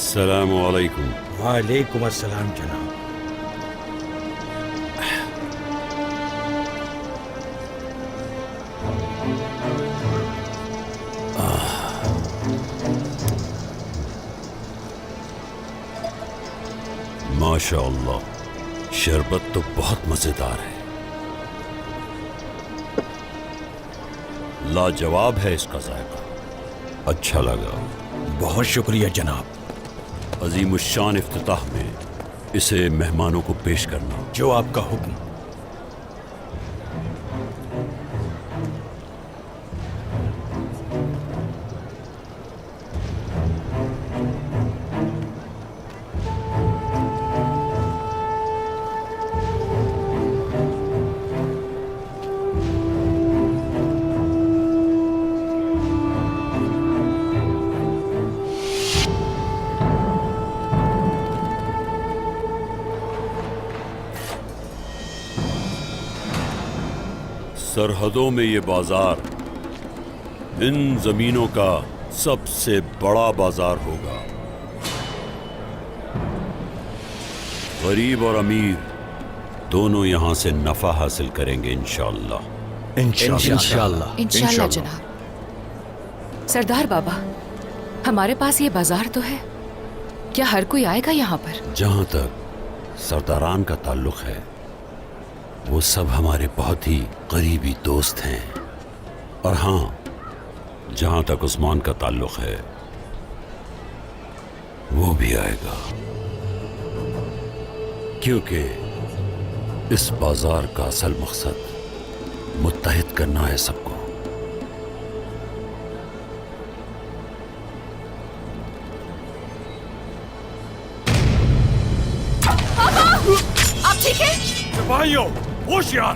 अस्सलामु अलैकुम। वालेकुम अस्सलाम जनाब। माशाअल्लाह, शरबत तो बहुत मजेदार है, लाजवाब है इसका जायका। अच्छा लगा। बहुत शुक्रिया जनाब। अजीमुश्शान इफ्तिताह में इसे मेहमानों को पेश करना। जो आपका हुक्म। सरहदों में ये बाजार इन जमीनों का सबसे बड़ा बाजार होगा। गरीब और अमीर दोनों यहां से नफा हासिल करेंगे इंशाअल्लाह। इंशाअल्लाह। इंशाअल्लाह जनाब। सरदार बाबा, हमारे पास ये बाजार तो है, क्या हर कोई आएगा यहाँ पर? जहां तक सरदारान का ताल्लुक है, वो सब हमारे बहुत ही करीबी दोस्त हैं। और हाँ, जहां तक उस्मान का ताल्लुक है, वो भी आएगा, क्योंकि इस बाजार का असल मकसद मुत्तहिद करना है सबको। आप ठीक है? सिपाहियों, होशियार।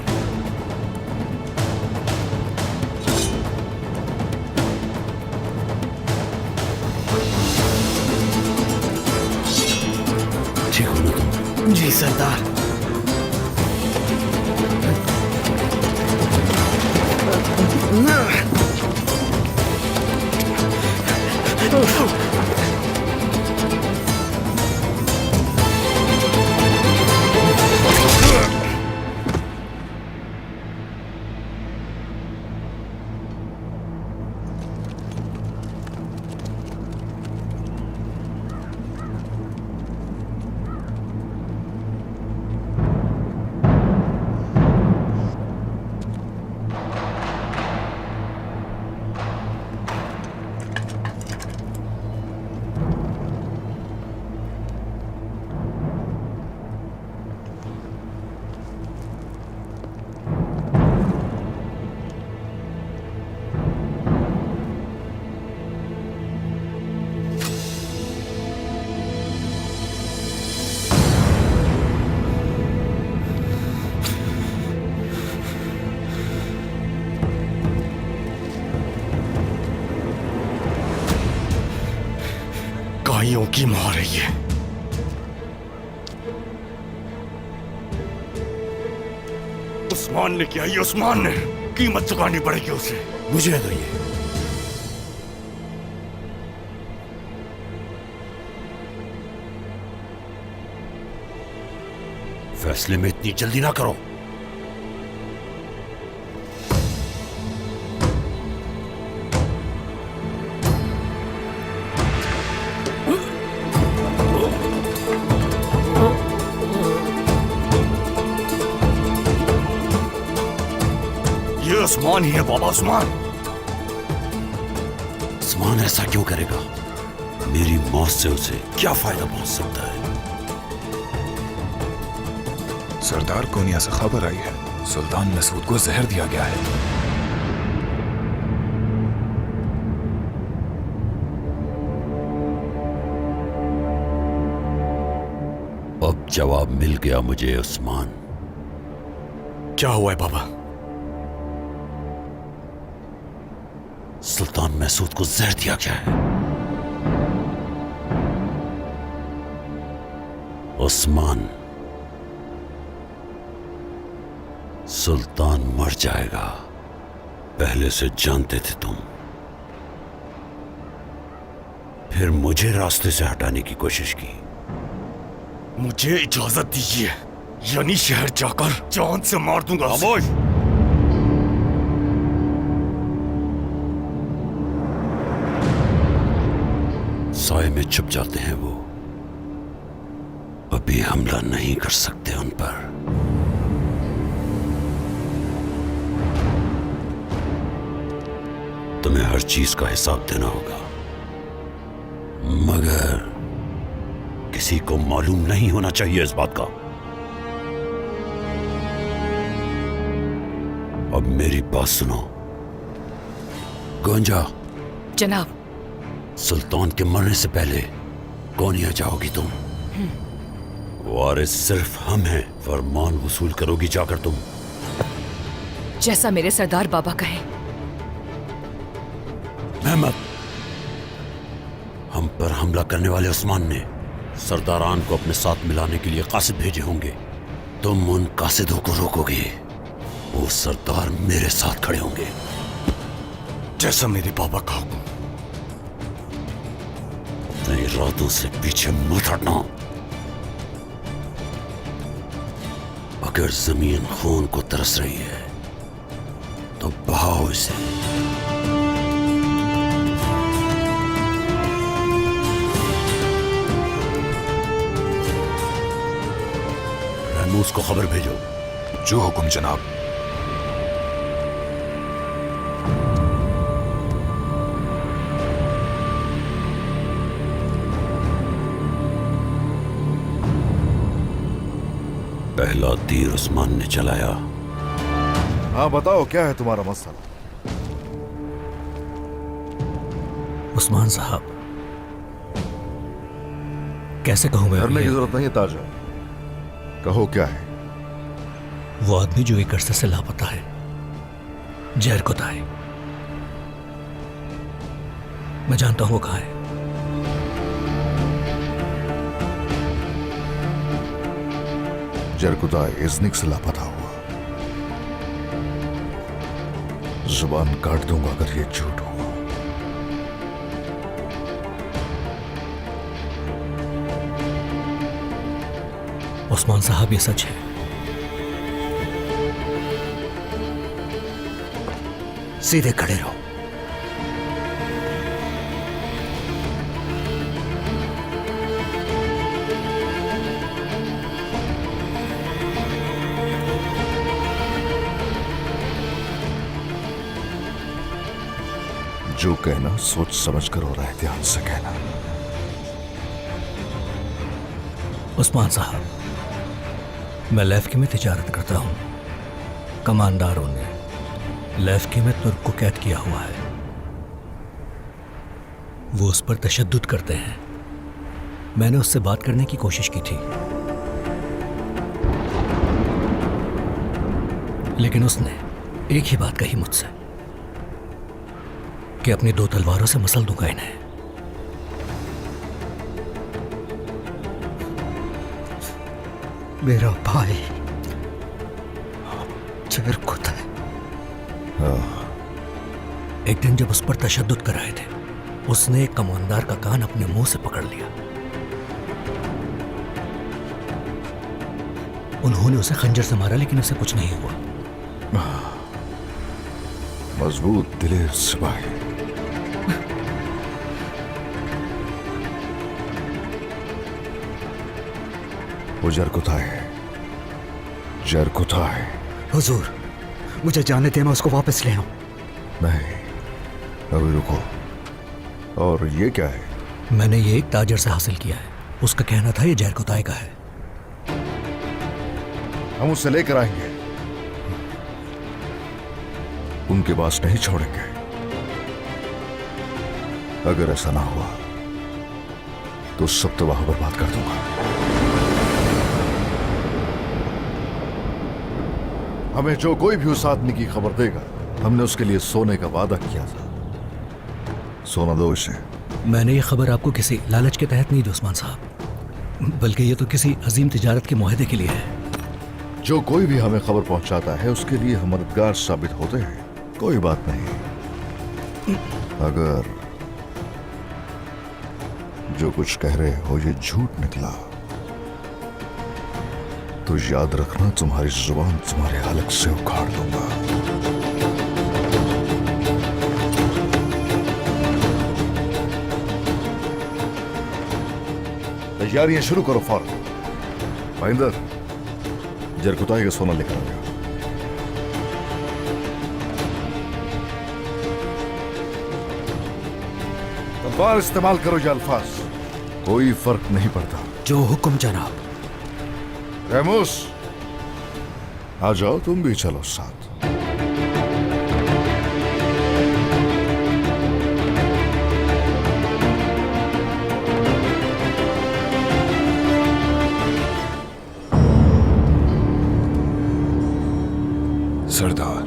ठीक हो ना तुम? जी सरदार। काइयों की मार है ये। उस्मान ने किया, ये उस्मान ने। कीमत चुकानी पड़ेगी उसे। मुझे दो ये। फैसले में इतनी जल्दी ना करो। उस्मान ही है बाबा, उस्मान। उस्मान ऐसा क्यों करेगा? मेरी मौत से उसे क्या फायदा पहुंच सकता है? सरदार कोनिया से खबर आई है, सुल्तान मसूद को जहर दिया गया है। अब जवाब मिल गया मुझे उस्मान। क्या हुआ है बाबा? सुल्तान मसूद को जहर दिया गया है। उस्मान, सुल्तान मर जाएगा, पहले से जानते थे तुम। फिर मुझे रास्ते से हटाने की कोशिश की। मुझे इजाजत दीजिए, यानी शहर जाकर जान से मार दूंगा। खामोश! साए में छुप जाते हैं वो, अभी हमला नहीं कर सकते उन पर। तुम्हें हर चीज का हिसाब देना होगा, मगर किसी को मालूम नहीं होना चाहिए इस बात का। अब मेरी बात सुनो। गोंजा, जनाब। सुल्तान के मरने से पहले कोनिया जाओगी तुम। वारिस सिर्फ हम हैं, फरमान वसूल करोगी जाकर तुम। जैसा मेरे सरदार बाबा कहे। अहमद, हम पर हमला करने वाले उस्मान ने सरदारान को अपने साथ मिलाने के लिए कासिद भेजे होंगे। तुम उन कासिदों को रोकोगे, वो सरदार मेरे साथ खड़े होंगे। जैसा मेरे बाबा का हुक्म। अपने इरादों से पीछे मत हटना। अगर जमीन खून को तरस रही है तो बहाओ इसे। रहमूस को खबर भेजो। जो हुक्म जनाब। पहला तीर उस्मान ने चलाया। हाँ बताओ, क्या है तुम्हारा मसला? उस्मान साहब, कैसे कहूं मैं? डरने की जरूरत नहीं है ताजा, कहो क्या है? वो आदमी जो एक अरसे से लापता है, जहर कोताई। मैं जानता हूं वो कहां है। जरकुदा इज़्निक से लापता हुआ। जुबान काट दूंगा अगर ये झूठ हुआ। उस्मान साहब, ये सच है। सीधे खड़े रहो। जो कहना सोच समझ कर हो रहा है, ध्यान से कहना। उस्मान साहब, मैं लेफ्की में तिजारत करता हूं। कमांडारों ने लेफ्की में तुर्क को कैद किया हुआ है। वो उस पर तशद्दुद करते हैं। मैंने उससे बात करने की कोशिश की थी, लेकिन उसने एक ही बात कही मुझसे कि अपनी 2 तलवारों से मसल दूंगा इन्हें। मेरा भाई जरकुदा है। एक दिन जब उस पर तशद्दुद कर रहे थे, उसने एक कमांडर का कान अपने मुंह से पकड़ लिया। उन्होंने उसे खंजर से मारा, लेकिन उसे कुछ नहीं हुआ। मजबूत दिलेर सिपाही। वो जरकुदा है, जरकुदा है। हुजूर, मुझे जाने दे, मैं उसको वापस ले आऊं। नहीं, अभी रुको। और ये क्या है? मैंने ये एक ताजर से हासिल किया है। उसका कहना था ये जरकुदा का है। हम उसे लेकर आएंगे, उनके पास नहीं छोड़ेंगे। अगर ऐसा ना हुआ तो सब तबाह बर्बाद कर दूंगा। हमें जो कोई भी उस आदमी की खबर देगा, हमने उसके लिए सोने का वादा किया था। सोना दो इसे। मैंने ये खबर आपको किसी लालच के तहत नहीं दी उस्मान साहब, बल्कि ये तो किसी अजीम तिजारत के मुआहदे के लिए है। जो कोई भी हमें खबर पहुंचाता है उसके लिए हम मददगार साबित होते हैं। कोई बात नहीं, अगर जो कुछ कह रहे हो ये झूठ निकला तो याद रखना, तुम्हारी जुबान तुम्हारे हलक से उखाड़ दूंगा। तैयारियां शुरू करो फौरन। महेंद्र, जरकुताई का सोना लेकर आ गया। तलवार इस्तेमाल करो या अल्फाज, कोई फर्क नहीं पड़ता। जो हुक्म जनाब। रेमूस, आ जाओ, तुम भी चलो साथ। सरदार,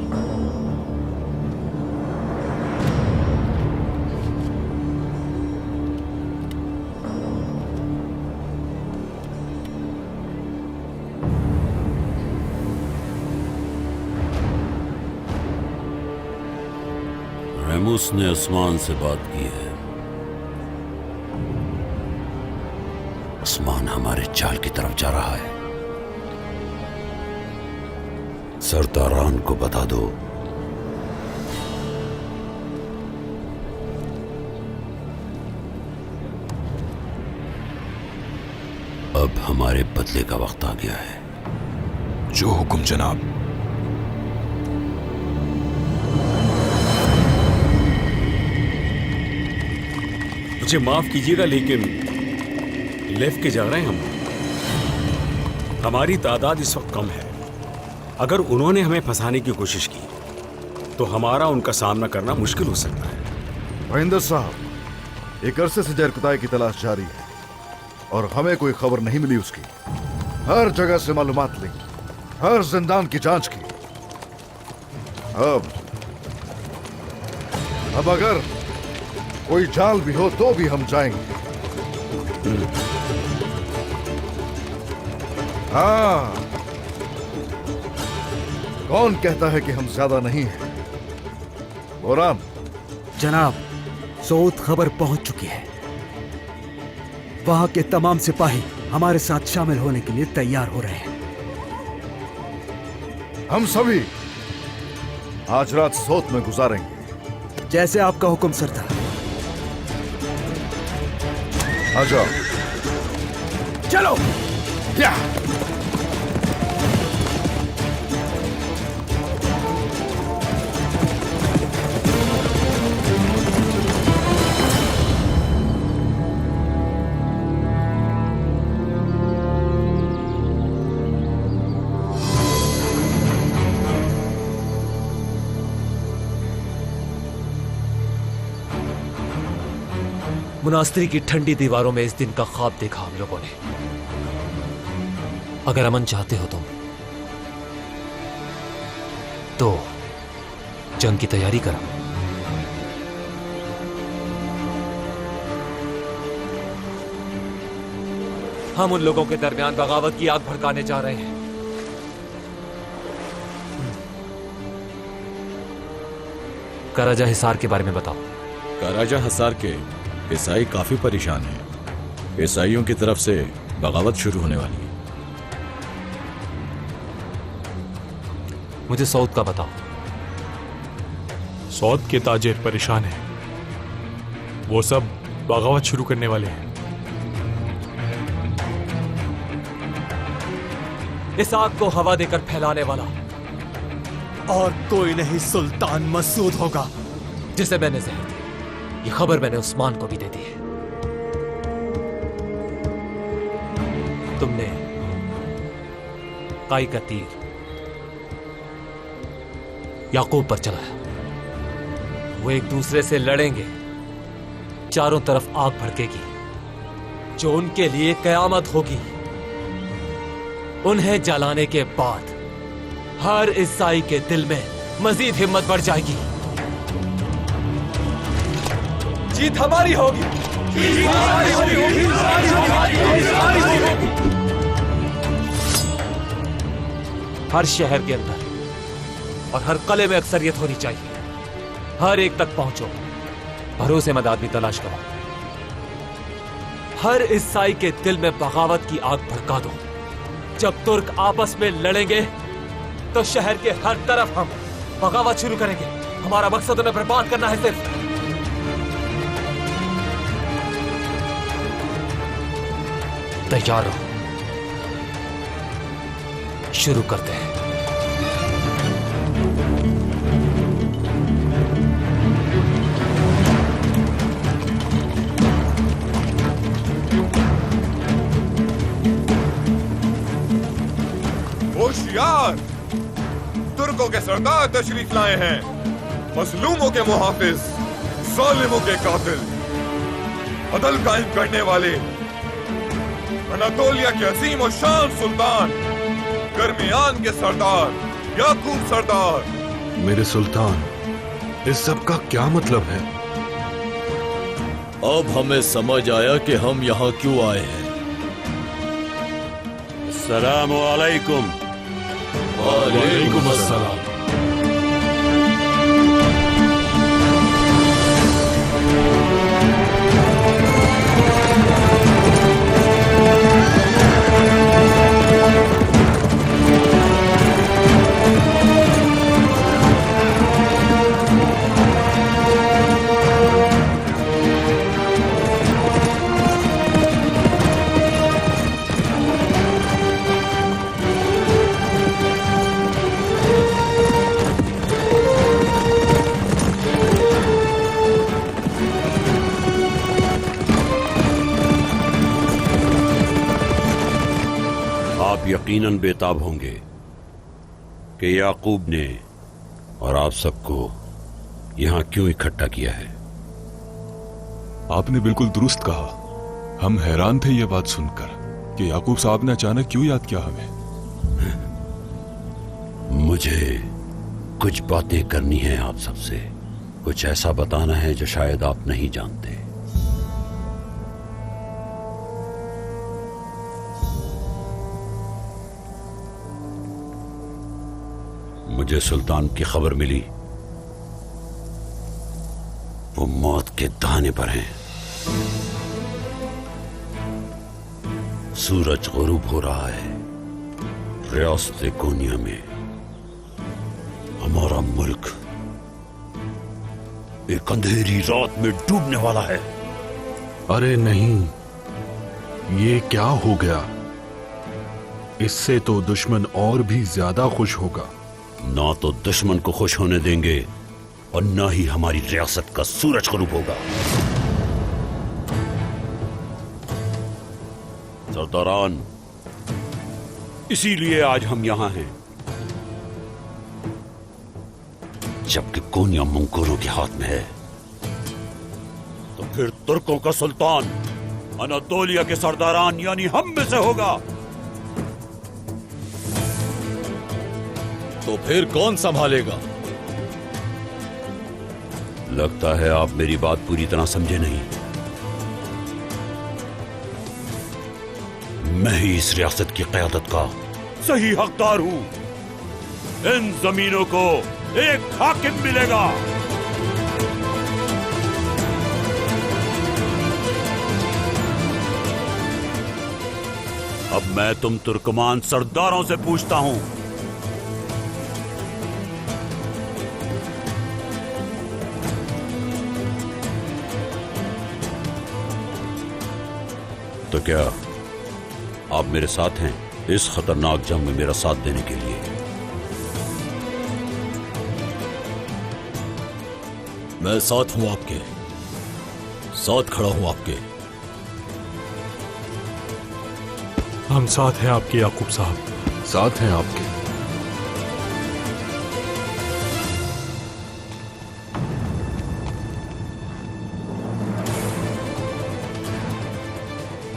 रेमूस ने उस्मान से बात की है। उस्मान हमारे चाल की तरफ जा रहा है। सरदारान को बता दो अब हमारे बदले का वक्त आ गया है। जो हुक्म जनाब। मुझे माफ कीजिएगा लेकिन लेफ्ट के जा रहे हैं हम। हमारी तादाद इस वक्त कम है। अगर उन्होंने हमें फंसाने की कोशिश की तो हमारा उनका सामना करना मुश्किल हो सकता है। महेंद्र साहब, एक अरसे से जरकुताई की तलाश जारी है और हमें कोई खबर नहीं मिली उसकी। हर जगह से मालूमात ली, हर जिंदान की जांच की। अब अगर कोई जाल भी हो तो भी हम जाएंगे। हाँ, कौन कहता है कि हम ज्यादा नहीं हैं? बोरान। जनाब, सऊद खबर पहुंच चुकी है। वहां के तमाम सिपाही हमारे साथ शामिल होने के लिए तैयार हो रहे हैं। हम सभी आज रात सोत में गुजारेंगे। जैसे आपका हुक्म सरदार। आ जाओ। चलो। या। मुनास्तिरी की ठंडी दीवारों में इस दिन का ख्वाब देखा हम लोगों ने। अगर अमन चाहते हो तुम तो जंग की तैयारी करो। हम उन लोगों के दरमियान बगावत की आग भड़काने जा रहे हैं। कराजा हिसार के बारे में बताओ। कराजा हिसार के ईसाई काफी परेशान हैं। ईसाइयों की तरफ से बगावत शुरू होने वाली है। मुझे सऊद का बताओ। सऊद के ताजिर परेशान हैं। वो सब बगावत शुरू करने वाले हैं। इस आग को हवा देकर फैलाने वाला और कोई नहीं, सुल्तान मसूद होगा जिसे मैंने जहर दी। ये खबर मैंने उस्मान को भी दे दी है। तुमने काई का तीर याकूब पर चलाया। वो एक दूसरे से लड़ेंगे, चारों तरफ आग भड़केगी जो उनके लिए कयामत होगी। उन्हें जलाने के बाद हर ईसाई के दिल में मजीद हिम्मत बढ़ जाएगी। जीत हमारी होगी। हर शहर के अंदर और हर कले में अक्सरियत होनी चाहिए। हर एक तक पहुंचो, भरोसेमंद आदमी तलाश करो। हर ईसाई के दिल में बगावत की आग भड़का दो। जब तुर्क आपस में लड़ेंगे तो शहर के हर तरफ हम बगावत शुरू करेंगे। हमारा मकसद उन्हें बर्बाद करना है सिर्फ। तैयार रहो, शुरू करते हैं। होशियार, तुर्कों के सरदार तशरीफ लाए हैं। मजलूमों के मुहाफिज, जालिमों के कातिल, अदल कायम करने वाले, अनातोलिया के अजीम और शान सुल्तान, गर्मियान के सरदार याकूब सरदार। मेरे सुल्तान, इस सब का क्या मतलब है? अब हमें समझ आया कि हम यहाँ क्यों आए हैं। अस्सलामु अलैकुम। वालेकुम अस्सलाम। यकीनन बेताब होंगे कि याकूब ने और आप सबको यहां क्यों इकट्ठा किया है। आपने बिल्कुल दुरुस्त कहा। हम हैरान थे ये बात सुनकर कि याकूब साहब ने अचानक क्यों याद किया हमें। मुझे कुछ बातें करनी है आप सबसे। कुछ ऐसा बताना है जो शायद आप नहीं जानते। मुझे सुल्तान की खबर मिली, वो मौत के दाने पर हैं। सूरज गुरूब हो रहा है। रियासत कोनिया में हमारा मुल्क एक अंधेरी रात में डूबने वाला है। अरे नहीं, ये क्या हो गया? इससे तो दुश्मन और भी ज्यादा खुश होगा। ना तो दुश्मन को खुश होने देंगे और ना ही हमारी रियासत का सूरज गुरूब होगा। सरदारान, इसीलिए आज हम यहां हैं। जबकि कोनिया मंगोलों के हाथ में है, तो फिर तुर्कों का सुल्तान अनातोलिया के सरदारान यानी हम में से होगा। तो फिर कौन संभालेगा? लगता है आप मेरी बात पूरी तरह समझे नहीं। मैं ही इस रियासत की क़यादत का सही हकदार हूं। इन जमीनों को एक हाकिम मिलेगा। अब मैं तुम तुर्कमान सरदारों से पूछता हूं, तो क्या आप मेरे साथ हैं इस खतरनाक जंग में मेरा साथ देने के लिए? मैं साथ हूं आपके, साथ खड़ा हूं आपके। हम साथ हैं आपके याकूब साहब, साथ हैं आपके।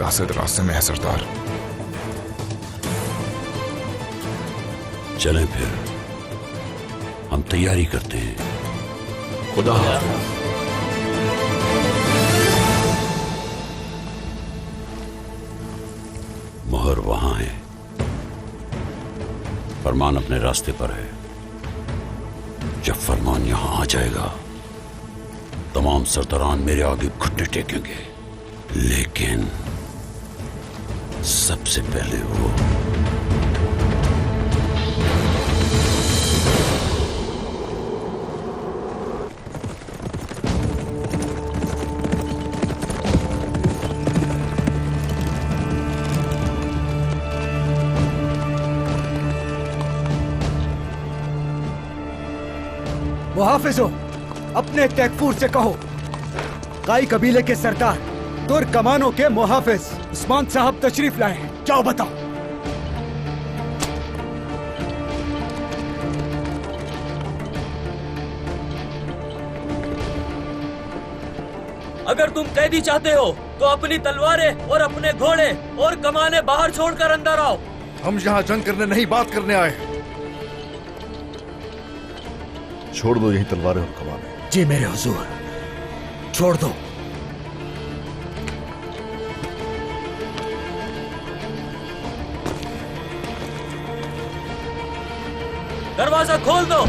कासिद रास्ते में है सरदार। चलें फिर, हम तैयारी करते हैं। खुदा हाफ़िज़। मोहर वहां है, फरमान अपने रास्ते पर है। जब फरमान यहां आ जाएगा, तमाम सरदारान मेरे आगे घुटने टेकेंगे। लेकिन सबसे पहले वो मुहाफिजो, अपने तैकफूर से कहो, काई कबीले के सरदार तुर्क कमानों के मुहाफिज उस्मान साहब तशरीफ लाए हैं। जाओ बताओ। अगर तुम कैदी चाहते हो तो अपनी तलवारें और अपने घोड़े और कमाने बाहर छोड़कर अंदर आओ। हम यहाँ जंग करने नहीं, बात करने आए हैं। छोड़ दो यही तलवारें और कमाने। जी मेरे हुजूर, छोड़ दो। दरवाजा खोल दो।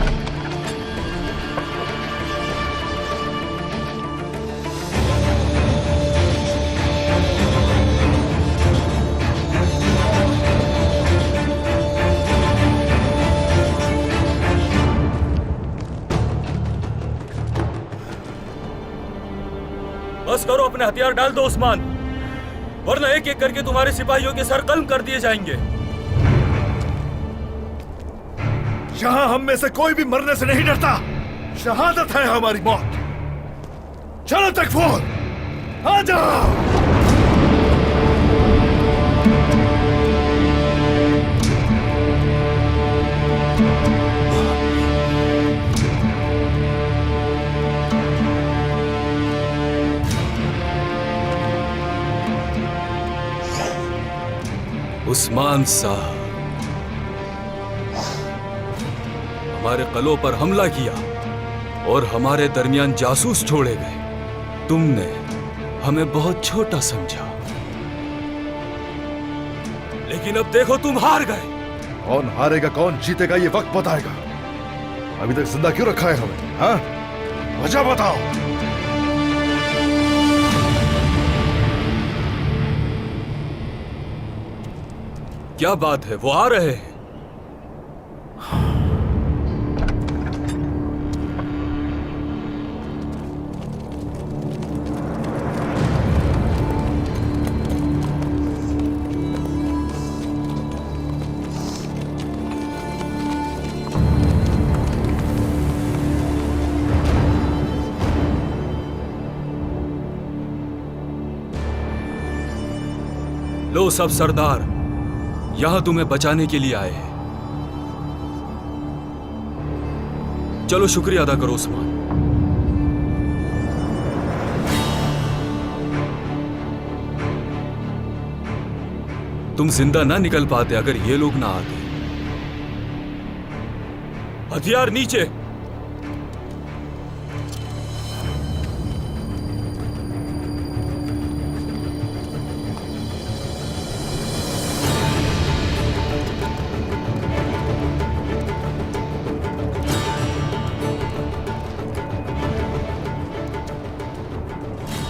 बस करो, अपने हथियार डाल दो उस्मान, वरना एक एक करके तुम्हारे सिपाहियों के सर कलम कर दिए जाएंगे। यहाँ हम में से कोई भी मरने से नहीं डरता। शहादत है हमारी मौत। चलो तकफूर, आ जाओ। उस्मान साहब, हमारे कलों पर हमला किया और हमारे दरमियान जासूस छोड़े गए। तुमने हमें बहुत छोटा समझा, लेकिन अब देखो तुम हार गए। कौन हारेगा कौन जीतेगा ये वक्त बताएगा। अभी तक जिंदा क्यों रखा है हमें? हाँ, वजह बताओ। क्या बात है, वो आ रहे हैं। लो सब सरदार, यहां तुम्हें बचाने के लिए आए हैं। चलो शुक्रिया अदा करो उस्मान। तुम जिंदा ना निकल पाते अगर ये लोग ना आते। हथियार नीचे।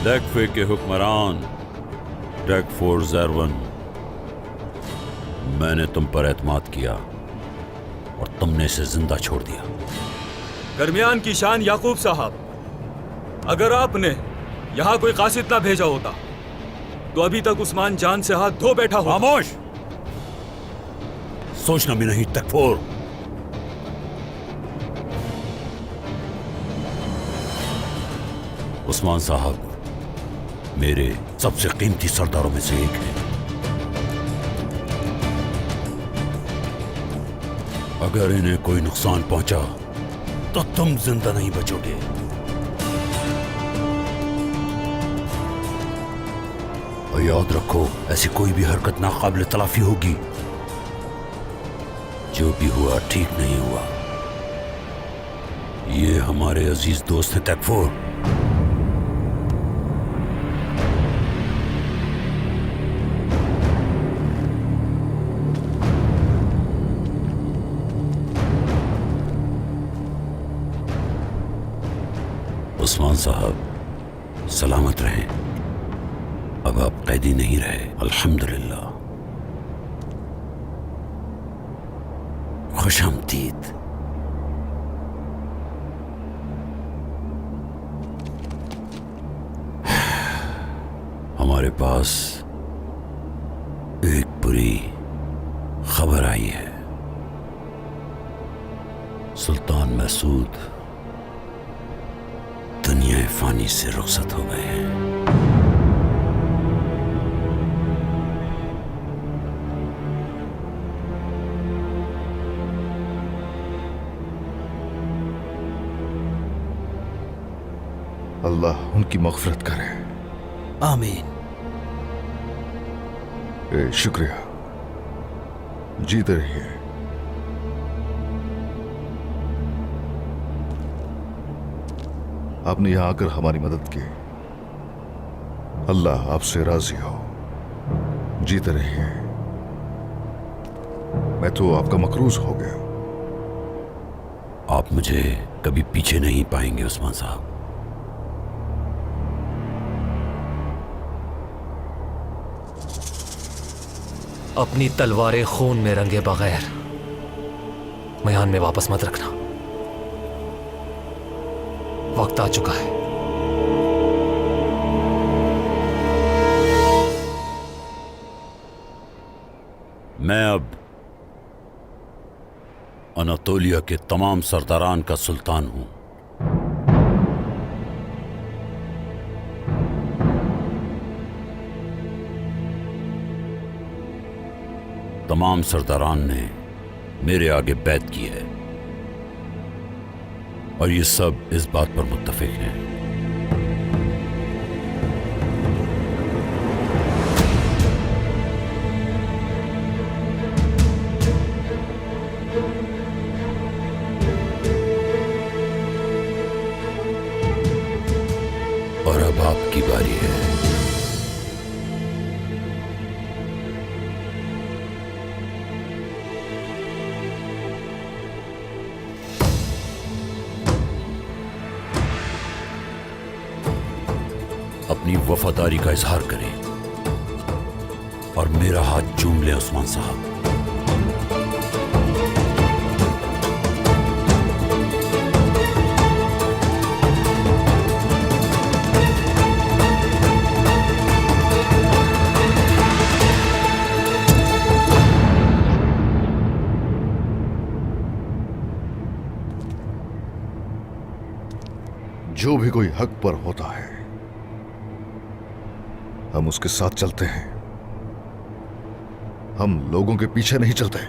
लेकफे के हुक्मरान टेकफोर ज़ैरवन, मैंने तुम पर एतमाद किया और तुमने इसे जिंदा छोड़ दिया। दरमियान की शान याकूब साहब, अगर आपने यहां कोई कासिद ना भेजा होता तो अभी तक उस्मान जान से हाथ धो बैठा होता। खामोश, सोचना भी नहीं टेकफोर। उस्मान साहब मेरे सबसे कीमती सरदारों में से एक है। अगर इन्हें कोई नुकसान पहुंचा तो तुम जिंदा नहीं बचोगे। और याद रखो, ऐसी कोई भी हरकत नाकाबिल तलाफी होगी। जो भी हुआ ठीक नहीं हुआ। ये हमारे अजीज दोस्त हैं टेकफोर। उस्मान साहब सलामत रहें। अब आप कैदी नहीं रहे, अल्हम्दुलिल्लाह। खुशामदीद। हमारे पास एक बुरी खबर आई है। सुल्तान मसूद दुनिया फानी से रुखसत हो गए हैं। अल्लाह उनकी मग़फ़िरत करे। आमीन। शुक्रिया, जीते रहिए। आपने यहां आकर हमारी मदद की, अल्लाह आपसे राजी हो। जीते रहिए। मैं तो आपका मकरूज हो गया। आप मुझे कभी पीछे नहीं पाएंगे उस्मान साहब। अपनी तलवारें खून में रंगे बगैर मैदान में वापस मत रखना। वक्त आ चुका है। मैं अब अनातोलिया के तमाम सरदारान का सुल्तान हूं। तमाम सरदारान ने मेरे आगे बैत की है और ये सब इस बात पर मुत्तफिक हैं और अब आपकी बारी है। अपनी वफादारी का इजहार करें और मेरा हाथ चूम ले उस्मान साहब। जो भी कोई हक पर होता है हम उसके साथ चलते हैं। हम लोगों के पीछे नहीं चलते।